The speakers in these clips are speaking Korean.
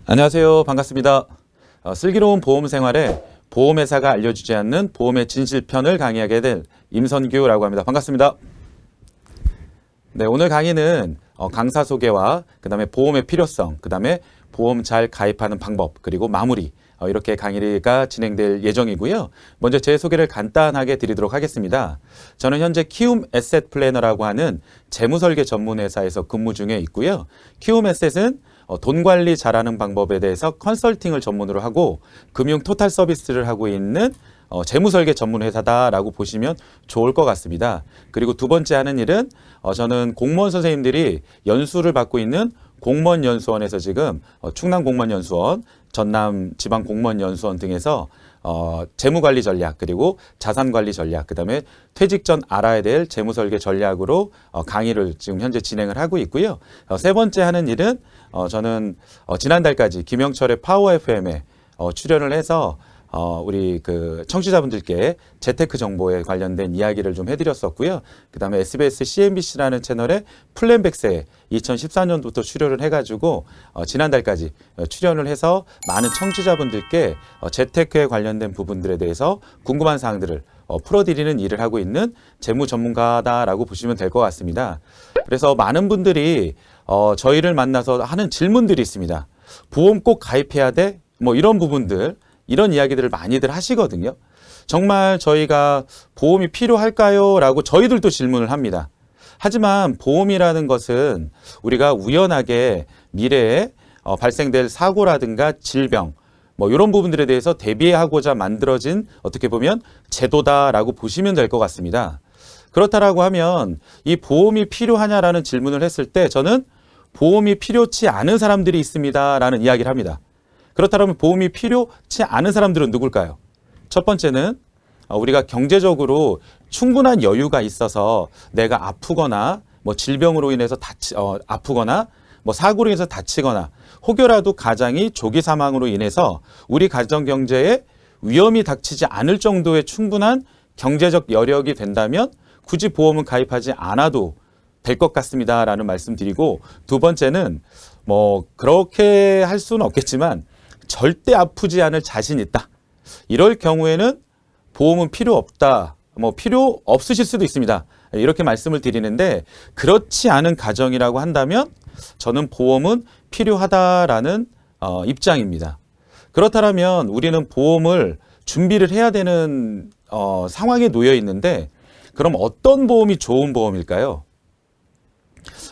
안녕하세요. 반갑습니다. 슬기로운 보험 생활에 보험회사가 알려주지 않는 보험의 진실편을 강의하게 될 임선규라고 합니다. 반갑습니다. 네, 오늘 강의는 강사 소개와 그 다음에 보험의 필요성, 그 다음에 보험 잘 가입하는 방법, 그리고 마무리 이렇게 강의가 진행될 예정이고요. 먼저 제 소개를 간단하게 드리도록 하겠습니다. 저는 현재 키움 에셋 플래너라고 하는 재무설계 전문 회사에서 근무 중에 있고요. 키움 에셋은 돈 관리 잘하는 방법에 대해서 컨설팅을 전문으로 하고 금융 토탈 서비스를 하고 있는 재무설계 전문 회사다라고 보시면 좋을 것 같습니다. 그리고 두 번째 하는 일은 저는 공무원 선생님들이 연수를 받고 있는 공무원연수원에서 지금 충남 공무원연수원, 전남 지방공무원연수원 등에서 재무관리 전략, 그리고 자산관리 전략, 그 다음에 퇴직 전 알아야 될 재무설계 전략으로 강의를 지금 현재 진행을 하고 있고요. 세 번째 하는 일은 저는 지난달까지 김영철의 파워 FM에 출연을 해서 우리 그 청취자분들께 재테크 정보에 관련된 이야기를 좀 해드렸었고요. 그 다음에 SBS CNBC라는 채널에 플랜백스에 2014년부터 출연을 해가지고 지난달까지 출연을 해서 많은 청취자분들께 재테크에 관련된 부분들에 대해서 궁금한 사항들을 풀어드리는 일을 하고 있는 재무 전문가다라고 보시면 될 것 같습니다. 그래서 많은 분들이 저희를 만나서 하는 질문들이 있습니다. 보험 꼭 가입해야 돼? 뭐 이런 부분들, 이런 이야기들을 많이들 하시거든요. 정말 저희가 보험이 필요할까요? 라고 저희들도 질문을 합니다. 하지만 보험이라는 것은 우리가 우연하게 미래에 발생될 사고라든가 질병, 뭐 이런 부분들에 대해서 대비하고자 만들어진 어떻게 보면 제도다라고 보시면 될 것 같습니다. 그렇다라고 하면 이 보험이 필요하냐라는 질문을 했을 때 저는 보험이 필요치 않은 사람들이 있습니다라는 이야기를 합니다. 그렇다면 보험이 필요치 않은 사람들은 누굴까요? 첫 번째는 우리가 경제적으로 충분한 여유가 있어서 내가 아프거나 뭐 질병으로 인해서 아프거나 뭐 사고로 인해서 다치거나 혹여라도 가장이 조기 사망으로 인해서 우리 가정 경제에 위험이 닥치지 않을 정도의 충분한 경제적 여력이 된다면 굳이 보험은 가입하지 않아도 될 것 같습니다라는 말씀드리고, 두 번째는 뭐 그렇게 할 수는 없겠지만 절대 아프지 않을 자신 있다. 이럴 경우에는 보험은 필요 없다. 뭐 필요 없으실 수도 있습니다. 이렇게 말씀을 드리는데, 그렇지 않은 가정이라고 한다면 저는 보험은 필요하다라는 입장입니다. 그렇다면 우리는 보험을 준비를 해야 되는 상황에 놓여 있는데, 그럼 어떤 보험이 좋은 보험일까요?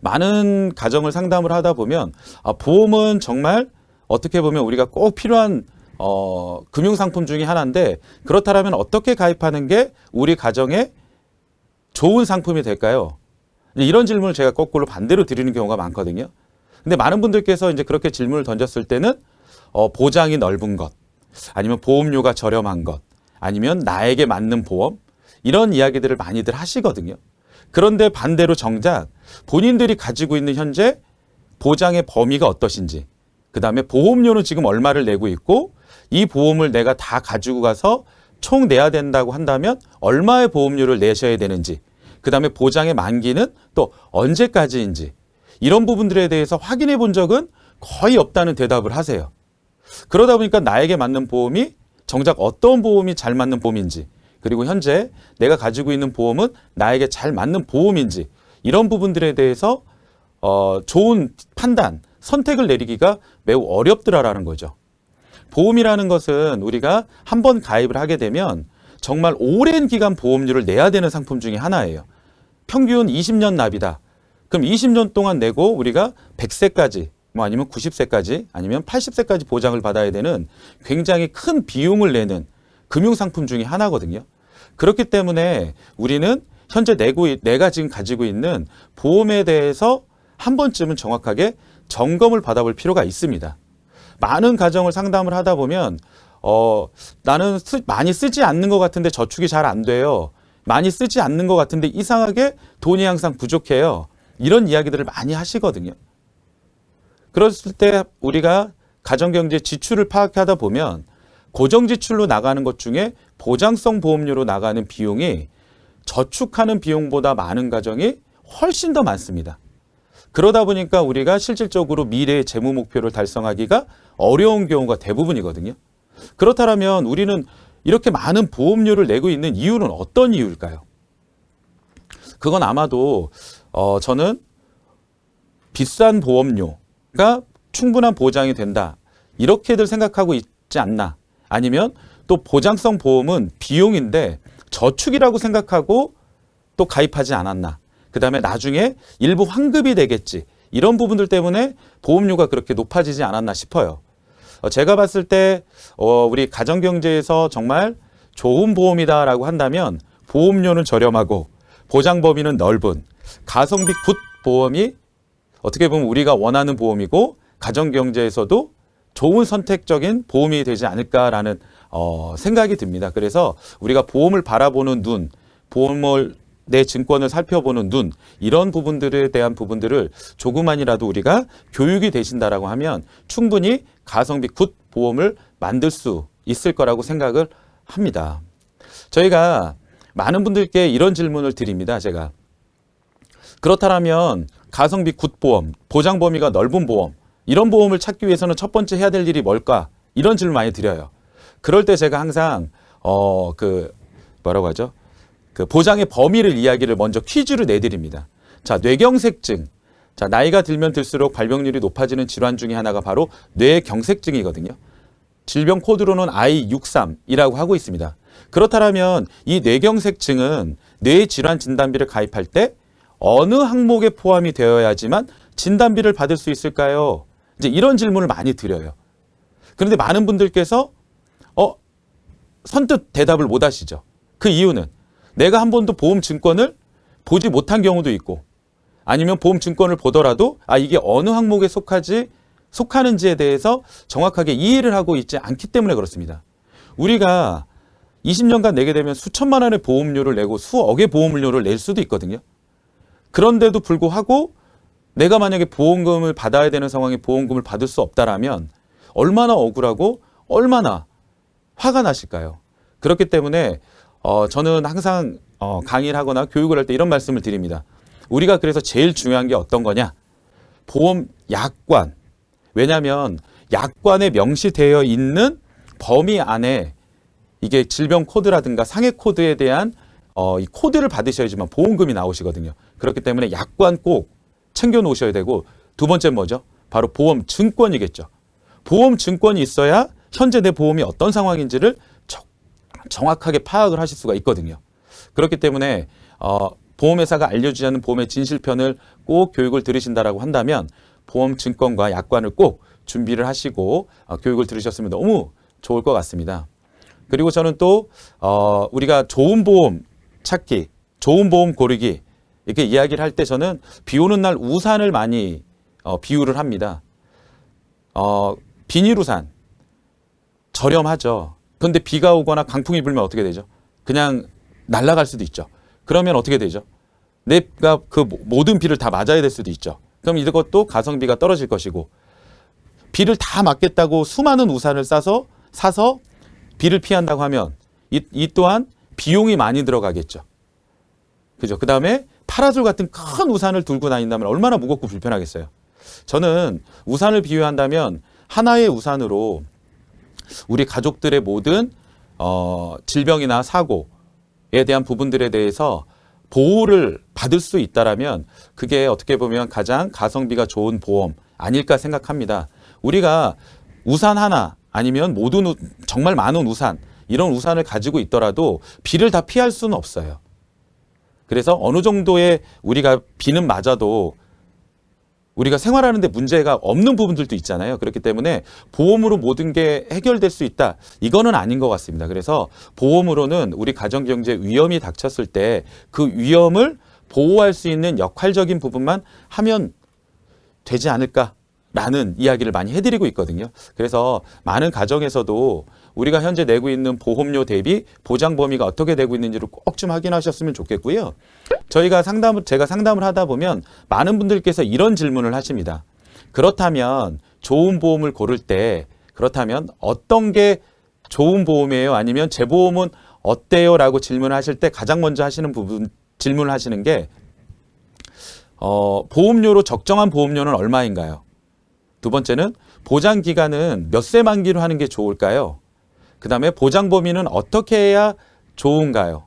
많은 가정을 상담을 하다 보면 보험은 정말 어떻게 보면 우리가 꼭 필요한 금융상품 중에 하나인데, 그렇다면 어떻게 가입하는 게 우리 가정에 좋은 상품이 될까요? 이런 질문을 제가 거꾸로 반대로 드리는 경우가 많거든요. 근데 많은 분들께서 이제 그렇게 질문을 던졌을 때는 보장이 넓은 것, 아니면 보험료가 저렴한 것, 아니면 나에게 맞는 보험, 이런 이야기들을 많이들 하시거든요. 그런데 반대로 정작 본인들이 가지고 있는 현재 보장의 범위가 어떠신지, 그 다음에 보험료는 지금 얼마를 내고 있고, 이 보험을 내가 다 가지고 가서 총 내야 된다고 한다면 얼마의 보험료를 내셔야 되는지, 그 다음에 보장의 만기는 또 언제까지인지, 이런 부분들에 대해서 확인해 본 적은 거의 없다는 대답을 하세요. 그러다 보니까 나에게 맞는 보험이 정작 어떤 보험이 잘 맞는 보험인지, 그리고 현재 내가 가지고 있는 보험은 나에게 잘 맞는 보험인지, 이런 부분들에 대해서 좋은 판단, 선택을 내리기가 매우 어렵더라라는 거죠. 보험이라는 것은 우리가 한번 가입을 하게 되면 정말 오랜 기간 보험료를 내야 되는 상품 중에 하나예요. 평균 20년 납이다. 그럼 20년 동안 내고 우리가 100세까지, 뭐 아니면 90세까지, 아니면 80세까지 보장을 받아야 되는 굉장히 큰 비용을 내는 금융상품 중에 하나거든요. 그렇기 때문에 우리는 현재 내가 지금 가지고 있는 보험에 대해서 한 번쯤은 정확하게 점검을 받아볼 필요가 있습니다. 많은 가정을 상담을 하다 보면 나는 많이 쓰지 않는 것 같은데 저축이 잘 안 돼요. 많이 쓰지 않는 것 같은데 이상하게 돈이 항상 부족해요. 이런 이야기들을 많이 하시거든요. 그랬을 때 우리가 가정경제 지출을 파악하다 보면 고정지출로 나가는 것 중에 보장성 보험료로 나가는 비용이 저축하는 비용보다 많은 가정이 훨씬 더 많습니다. 그러다 보니까 우리가 실질적으로 미래의 재무 목표를 달성하기가 어려운 경우가 대부분이거든요. 그렇다면 우리는 이렇게 많은 보험료를 내고 있는 이유는 어떤 이유일까요? 그건 아마도 저는 비싼 보험료가 충분한 보장이 된다, 이렇게들 생각하고 있지 않나. 아니면 또 보장성 보험은 비용인데 저축이라고 생각하고 또 가입하지 않았나. 그 다음에 나중에 일부 환급이 되겠지, 이런 부분들 때문에 보험료가 그렇게 높아지지 않았나 싶어요. 제가 봤을 때 우리 가정경제에서 정말 좋은 보험이다라고 한다면 보험료는 저렴하고 보장 범위는 넓은 가성비 굿 보험이 어떻게 보면 우리가 원하는 보험이고 가정경제에서도 좋은 선택적인 보험이 되지 않을까라는 생각이 듭니다. 그래서 우리가 보험을 바라보는 눈, 보험을 내 증권을 살펴보는 눈, 이런 부분들에 대한 부분들을 조금만이라도 우리가 교육이 되신다라고 하면 충분히 가성비 굿 보험을 만들 수 있을 거라고 생각을 합니다. 저희가 많은 분들께 이런 질문을 드립니다. 제가 그렇다면 가성비 굿 보험, 보장 범위가 넓은 보험, 이런 보험을 찾기 위해서는 첫 번째 해야 될 일이 뭘까? 이런 질문 많이 드려요. 그럴 때 제가 항상 뭐라고 하죠? 그 보장의 범위를 이야기를 먼저 퀴즈로 내드립니다. 자, 뇌경색증. 자, 나이가 들면 들수록 발병률이 높아지는 질환 중에 하나가 바로 뇌경색증이거든요. 질병 코드로는 I63이라고 하고 있습니다. 그렇다면 이 뇌경색증은 뇌질환 진단비를 가입할 때 어느 항목에 포함이 되어야지만 진단비를 받을 수 있을까요? 이제 이런 질문을 많이 드려요. 그런데 많은 분들께서 선뜻 대답을 못 하시죠. 그 이유는 내가 한 번도 보험 증권을 보지 못한 경우도 있고, 아니면 보험 증권을 보더라도 이게 어느 항목에 속하는지에 대해서 정확하게 이해를 하고 있지 않기 때문에 그렇습니다. 우리가 20년간 내게 되면 수천만 원의 보험료를 내고 수억의 보험료를 낼 수도 있거든요. 그런데도 불구하고 내가 만약에 보험금을 받아야 되는 상황에 보험금을 받을 수 없다라면 얼마나 억울하고 얼마나 화가 나실까요? 그렇기 때문에 저는 항상 강의를 하거나 교육을 할 때 이런 말씀을 드립니다. 우리가 그래서 제일 중요한 게 어떤 거냐? 보험 약관. 왜냐하면 약관에 명시되어 있는 범위 안에 이게 질병 코드라든가 상해 코드에 대한 이 코드를 받으셔야지만 보험금이 나오시거든요. 그렇기 때문에 약관 꼭 챙겨 놓으셔야 되고, 두 번째 뭐죠? 바로 보험 증권이겠죠. 보험 증권이 있어야 현재 내 보험이 어떤 상황인지를 정확하게 파악을 하실 수가 있거든요. 그렇기 때문에 보험회사가 알려주지 않는 보험의 진실편을 꼭 교육을 들으신다라고 한다면 보험 증권과 약관을 꼭 준비를 하시고 교육을 들으셨으면 너무 좋을 것 같습니다. 그리고 저는 또 우리가 좋은 보험 찾기, 좋은 보험 고르기, 이렇게 이야기를 할 때 저는 비 오는 날 우산을 많이 비유를 합니다. 비닐우산 저렴하죠. 그런데 비가 오거나 강풍이 불면 어떻게 되죠? 그냥 날아갈 수도 있죠. 그러면 어떻게 되죠? 내가 그 모든 비를 다 맞아야 될 수도 있죠. 그럼 이것도 가성비가 떨어질 것이고, 비를 다 맞겠다고 수많은 우산을 사서 비를 피한다고 하면 이 또한 비용이 많이 들어가겠죠. 그죠? 그 다음에 파라솔 같은 큰 우산을 들고 다닌다면 얼마나 무겁고 불편하겠어요. 저는 우산을 비유한다면 하나의 우산으로 우리 가족들의 모든 질병이나 사고에 대한 부분들에 대해서 보호를 받을 수 있다라면 그게 어떻게 보면 가장 가성비가 좋은 보험 아닐까 생각합니다. 우리가 우산 하나 아니면 모든 정말 많은 우산, 이런 우산을 가지고 있더라도 비를 다 피할 수는 없어요. 그래서 어느 정도의 우리가 비는 맞아도 우리가 생활하는 데 문제가 없는 부분들도 있잖아요. 그렇기 때문에 보험으로 모든 게 해결될 수 있다, 이거는 아닌 것 같습니다. 그래서 보험으로는 우리 가정경제 위험이 닥쳤을 때 그 위험을 보호할 수 있는 역할적인 부분만 하면 되지 않을까라는 이야기를 많이 해드리고 있거든요. 그래서 많은 가정에서도 우리가 현재 내고 있는 보험료 대비 보장 범위가 어떻게 되고 있는지를 꼭 좀 확인하셨으면 좋겠고요. 제가 상담을 하다 보면 많은 분들께서 이런 질문을 하십니다. 그렇다면 좋은 보험을 고를 때 그렇다면 어떤 게 좋은 보험이에요? 아니면 제 보험은 어때요? 라고 질문을 하실 때 가장 먼저 하시는 질문을 하시는 게 보험료로 적정한 보험료는 얼마인가요? 두 번째는 보장 기간은 몇 세 만기로 하는 게 좋을까요? 그 다음에 보장 범위는 어떻게 해야 좋은가요?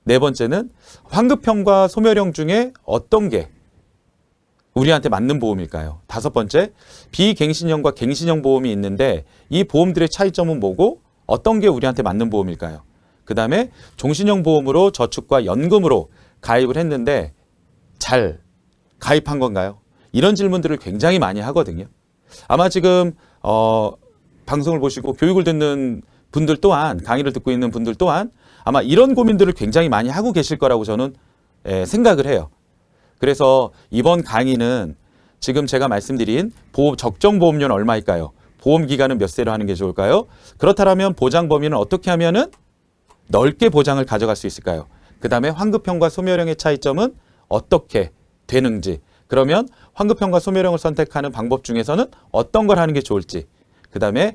네 번째는 환급형과 소멸형 중에 어떤 게 우리한테 맞는 보험일까요? 다섯 번째, 비갱신형과 갱신형 보험이 있는데 이 보험들의 차이점은 뭐고 어떤 게 우리한테 맞는 보험일까요? 그 다음에 종신형 보험으로 저축과 연금으로 가입을 했는데 잘 가입한 건가요? 이런 질문들을 굉장히 많이 하거든요. 아마 지금 방송을 보시고 교육을 듣는 분들 또한, 강의를 듣고 있는 분들 또한 아마 이런 고민들을 굉장히 많이 하고 계실 거라고 저는 생각을 해요. 그래서 이번 강의는 지금 제가 말씀드린 적정 보험료는 얼마일까요? 보험 기간은 몇 세로 하는 게 좋을까요? 그렇다면 보장 범위는 어떻게 하면은 넓게 보장을 가져갈 수 있을까요? 그 다음에 환급형과 소멸형의 차이점은 어떻게 되는지, 그러면 환급형과 소멸형을 선택하는 방법 중에서는 어떤 걸 하는 게 좋을지, 그 다음에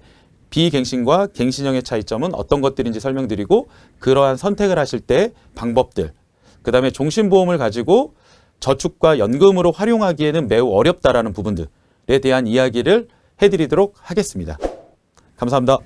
비갱신과 갱신형의 차이점은 어떤 것들인지 설명드리고 그러한 선택을 하실 때 방법들, 그 다음에 종신보험을 가지고 저축과 연금으로 활용하기에는 매우 어렵다라는 부분들에 대한 이야기를 해드리도록 하겠습니다. 감사합니다.